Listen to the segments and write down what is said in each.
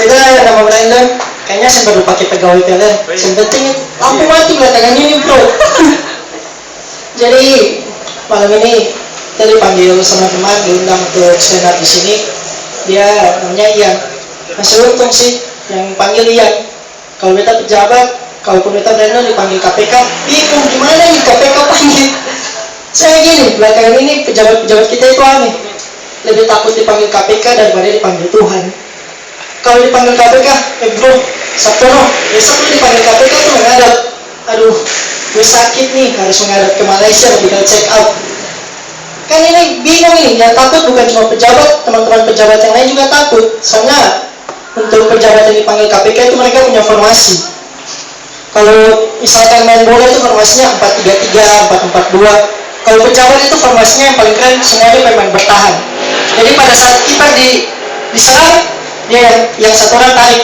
Kita nama Brandon, kayaknya saya baru pakai pegawai PLN. Yang penting lampu mati belakangan ini bro. Jadi malam ini kita dipanggil sama teman, diundang untuk stand up di sini. Dia namanya Ian. Masih untung sih yang panggil Ian. Kalau kita pejabat, kalaupun kita Brandon dipanggil KPK, bingung gimana nih KPK panggil. Saya gini, belakangan ini pejabat-pejabat kita itu aneh. Lebih takut dipanggil KPK daripada dipanggil Tuhan. Kalau dipanggil KPK, bro, Sabtono, besok lu dipanggil KPK tuh menghadap. Aduh, gue sakit nih, harus menghadap ke Malaysia, medical check out. Kan ini bingung ini, yang takut bukan cuma pejabat, teman-teman pejabat yang lain juga takut. Soalnya untuk pejabat yang dipanggil KPK itu mereka punya formasi. Kalau misalkan main bola itu formasinya 4-3-3, 4-4-2. Kalau pejabat itu formasinya yang paling keren, semuanya pemain bertahan. Jadi pada saat kiper diserang, dia yang satu orang tarik,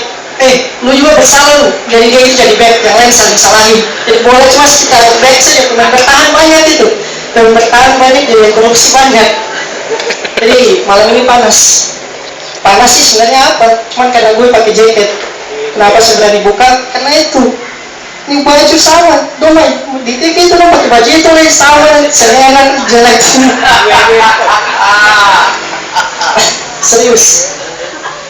lu juga bersalah lu. Jadi dia itu jadi back, yang lain saling salahin. Jadi bola cuma sekitar back saja, pemain bertahan banyak itu. Pemain bertahan banyak, jadi yang korupsi banyak. Jadi malam ini panas. Panas sih sebenarnya apa? Cuman karena gue pakai jaket. Kenapa saya berani buka? Karena itu. Ini baju sama, domai di TV itu dong pakai baju itu nih sama, selengan jelek. Serius.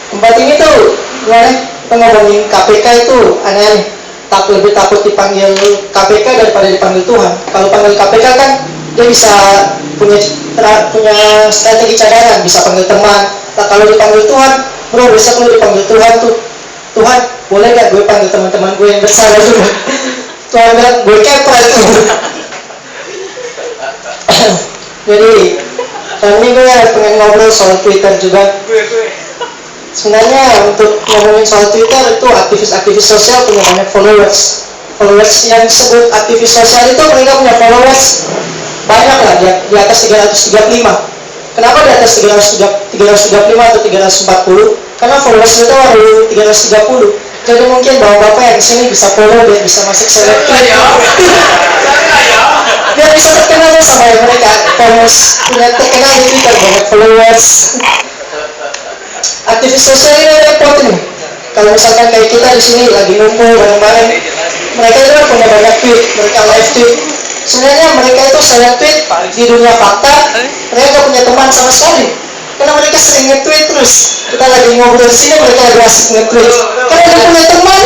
Tempat ini tuh gimana? Ngomongin KPK itu aneh-aneh. Lebih takut dipanggil KPK daripada dipanggil Tuhan. Kalau panggil KPK kan dia bisa punya strategi cadangan, bisa panggil teman. Nah, kalau dipanggil Tuhan, bro besok lu dipanggil Tuhan tuh. Tuhan, boleh gak gue panggil teman-teman gue yang bersalah dulu? Tuhan bilang, gue kepo itu. Jadi, kali ini gue pengen ngobrol soal Twitter juga. Sebenarnya untuk ngomongin soal Twitter itu aktivis-aktivis sosial punya banyak followers. Followers yang disebut aktivis sosial itu mereka punya followers banyak lah, di atas 335. Kenapa di atas 335 atau 340? Karena followers itu baru 330. Jadi mungkin bapak-bapak yang disini bisa follow biar bisa masuk selebgram. Biar bisa terkenal sama yang mereka. Followers punya terkenal di Twitter banyak followers. Aktivis sosial ini repot nih. Kalau misalkan kayak kita di sini lagi ngumpul bareng-bareng, mereka itu punya banyak tweet, mereka live tweet. Sebenarnya mereka itu sering tweet di dunia fakta, mereka gak punya teman sama sekali. Karena mereka sering nge-tweet terus. Kita lagi ngobrol di sini, mereka lagi asik nge-tweet. Karena dia punya teman.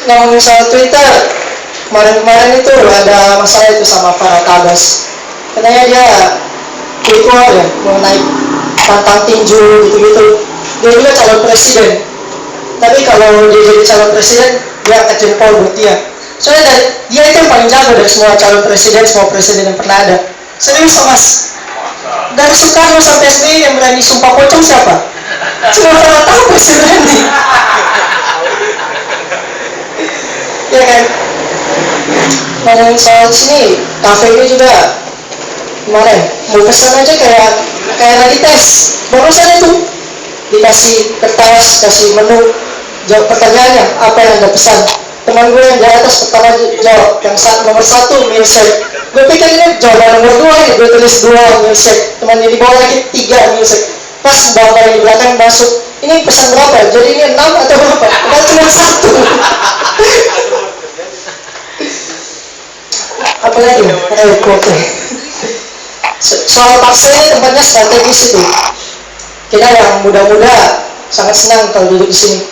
Ngomongin soal Twitter, kemarin-kemarin itu ada masalah itu sama Farah Tabas. Katanya dia tweet ya, mengenai tantang tinju gitu-gitu. Dia juga calon presiden. Tapi kalau dia jadi calon presiden, dia angkat jempol buat dia. Soalnya dia itu yang paling jago dari semua calon presiden, semua presiden yang pernah ada. Serius mas? Dari Soekarno sampai SBY yang berani sumpah pocong siapa? Cuma Farah Tabas yang berani. Ya kan? Ngomongin soal sini, kafe ini juga gimana ya? Mau pesan aja kayak lagi tes. Barusan itu dikasih kertas, kasih menu, jawab pertanyaannya apa yang anda pesan. Teman gue yang di atas pertama jawab yang nomor 1 milkshake. Gue pikir ini jawaban nomor 2 nih, gue tulis 2 milkshake. Teman di bawah lagi 3 milkshake. Pas bapak yang di belakang masuk, ini pesan berapa? Jadi ini 6 atau berapa? Padahal cuma 1. Apalagi? Ayo kote. Soal paksa ini tempatnya strategis itu. Kita yang muda-muda sangat senang kalau duduk di sini.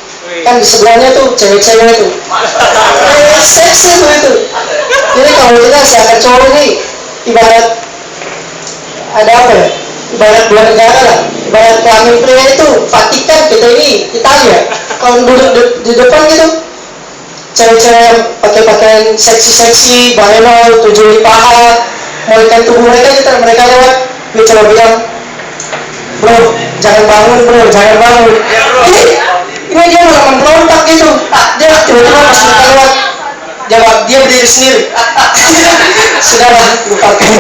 Kan di sebelahnya tuh cewek-cewek tuh. Seksi tuh itu. Jadi kalau kita seakan cowok nih ibarat ada apa ya? Ibarat dua negara lah. Ibarat kelamin pria itu Vatikan, kita ini Italia. Kalau duduk di depan gitu, cewek-cewek yang pakai pakaian seksi-seksi, baleno, tujuh di paha, melihat tubuh mereka, mereka lewat, gue coba bilang, bro, jangan bangun bro, jangan bangun. Ini dia malah memberontak gitu. Dia tiba-tiba pas mereka lewat, jawab dia berdiri sendiri. Sudahlah, lupakan.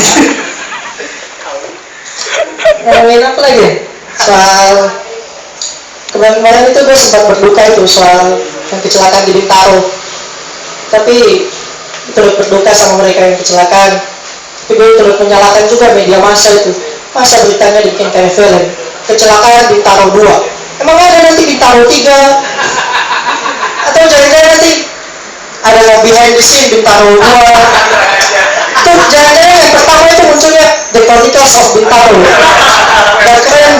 Ngomongin apa lagi? Soal kemarin-kemarin itu gue sempat berduka itu soal yang kecelakaan di Bintaro. Tapi turut berduka sama mereka yang kecelakaan. Tapi gue turut menyalahkan juga media massa itu. Masa beritanya dibikin kayak film. Kecelakaan Bintaro 2. Emang ada nanti Bintaro 3 atau jangan-jangan nanti ada behind the scene Bintaro 2. Itu jangan-jangan yang pertama itu munculnya The Chronicles of Bintaro. Dan keren,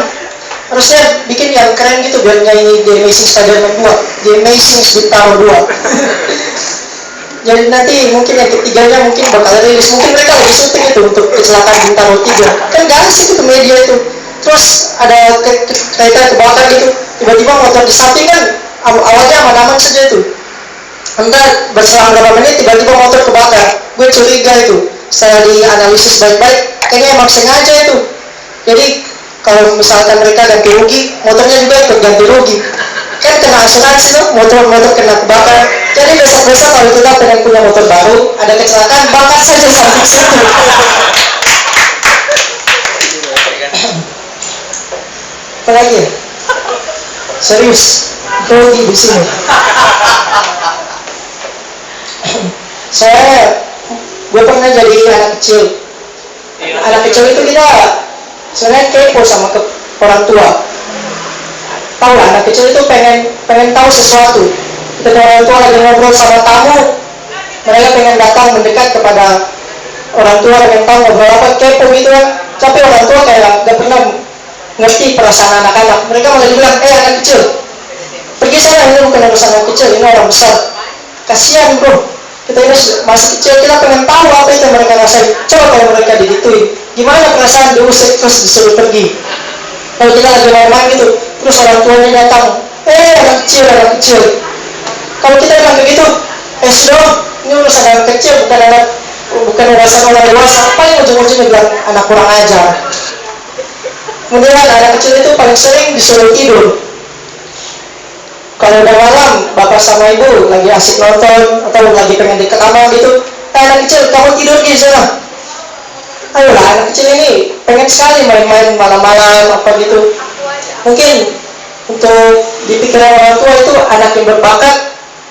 harusnya bikin yang keren gitu biar nyanyi The Amazing Spider-Man 2, The Amazing Bintaro 2. Jadi nanti mungkin yang ketiganya mungkin bakal rilis, mungkin mereka lagi syuting itu untuk kecelakaan Bintaro 3. Kan gak asik itu media itu. Terus ada kereta kebakar gitu, tiba-tiba motor di samping kan awalnya aman-aman saja itu. Entah berselang berapa menit tiba-tiba motor kebakar. Gue curiga itu. Setelah dianalisis baik-baik, kayaknya emang sengaja itu. Jadi kalau misalkan mereka ganti rugi, motornya juga ikut ganti rugi. Kan kena asuransi tuh, motor kena kebakar. Jadi besok-besok kalau kita pengen punya motor baru, ada kecelakaan, bakar saja samping situ. Apa lagi ya? Serius, grogi di sini. Gue pernah jadi anak kecil. Anak kecil itu kita sebenarnya kepo sama orang tua. Tahu lah, anak kecil itu pengen tahu sesuatu. Ketika orang tua lagi ngobrol sama tamu, mereka pengen datang mendekat kepada orang tua, pengen tahu ngobrol apa, kepo gitu kan. Tapi orang tua kayak gak pernah ngerti perasaan anak-anak. Mereka malah bilang, anak kecil, pergi sana, ini bukan urusan anak kecil, ini orang besar. Kasihan bro, kita ini masih kecil, kita pengen tahu apa itu mereka rasain. Coba kalau mereka digituin, gimana perasaan diusir terus disuruh pergi. Kalau kita lagi main-main gitu, terus orang tuanya datang, anak kecil. Kalau kita bilang begitu, sudah, ini urusan anak kecil, bukan urusan orang dewasa. Apa yang ujung-ujungnya bilang anak kurang ajar. Kemudian anak kecil itu paling sering disuruh tidur. Kalau udah malam, bapak sama ibu lagi asik nonton atau lagi pengen di kamar gitu, anak kecil kamu tidur di sana. Ayolah, anak kecil ini pengen sekali main-main malam-malam apa gitu. Mungkin untuk di pikiran orang tua itu anak yang berbakat,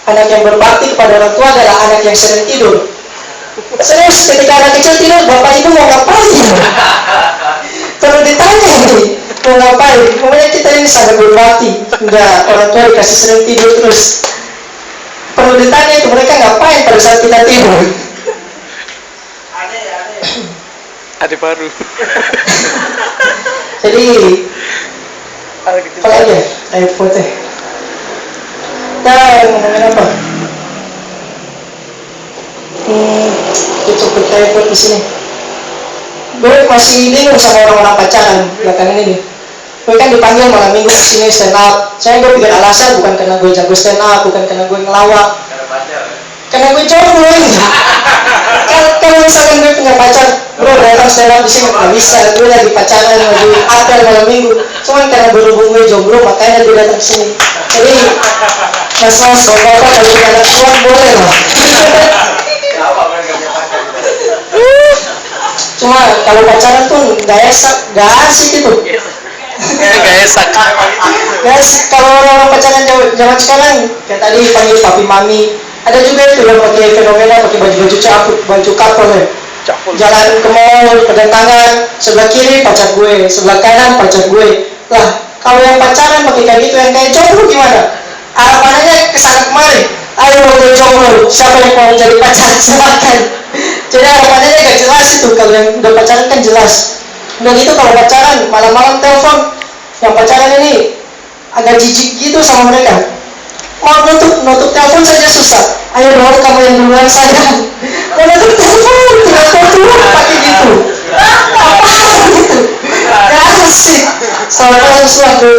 anak yang berbakti kepada orang tua adalah anak yang sering tidur. Serius, ketika anak kecil tidur, bapak ibu mau ngapain? Perlu ditanya nih, mau ngapain? Pokoknya kita ini sangat berbakti. Enggak, orang tua dikasih sering tidur terus. Perlu ditanya itu, mereka ngapain pada saat kita tidur? Adik baru. Jadi, apa lagi ya? Ayo foto. Nah, ngomongin apa? Cukup telepon di sini. Gue masih bingung sama orang-orang pacaran belakangan ini. Gue kan dipanggil malam minggu ke sini stand up. Saya gue bikin alasan bukan karena gue jago stand up, bukan karena gue ngelawak. Karena gue jomblo. Kalau misalkan gue punya pacar, bro datang stand up di sini nggak bisa. Gue lagi pacaran, lagi apel malam minggu. Cuman karena berhubung gue jomblo, makanya gue datang sini. Jadi mas-mas, bapak kalau punya anak uang boleh lah. Cuma kalau pacaran tuh gak asik itu. Gak esak. Guys, kalau orang pacaran zaman sekarang kayak tadi panggil papi mami, ada juga itu yang pakai fenomena pakai baju couple ya. Jalan ke mall pegang tangan, sebelah kiri pacar gue, sebelah kanan pacar gue. Lah, kalau yang pacaran pakai kayak gitu yang kayak jomblo gimana? Harapannya kesana kemari. Ayo gue jomblo, siapa yang mau jadi pacar silakan. Jadi harapannya gak jelas itu. Kalau yang udah pacaran kan jelas. Udah gitu kalau pacaran malam-malam telepon, yang pacaran ini agak jijik gitu sama mereka. Mau nutup telepon saja susah. Ayo dong kamu yang duluan saja. Mau nutup telepon, tinggal pakai gitu. Apa gitu? Gak asik. Soalnya susah tuh.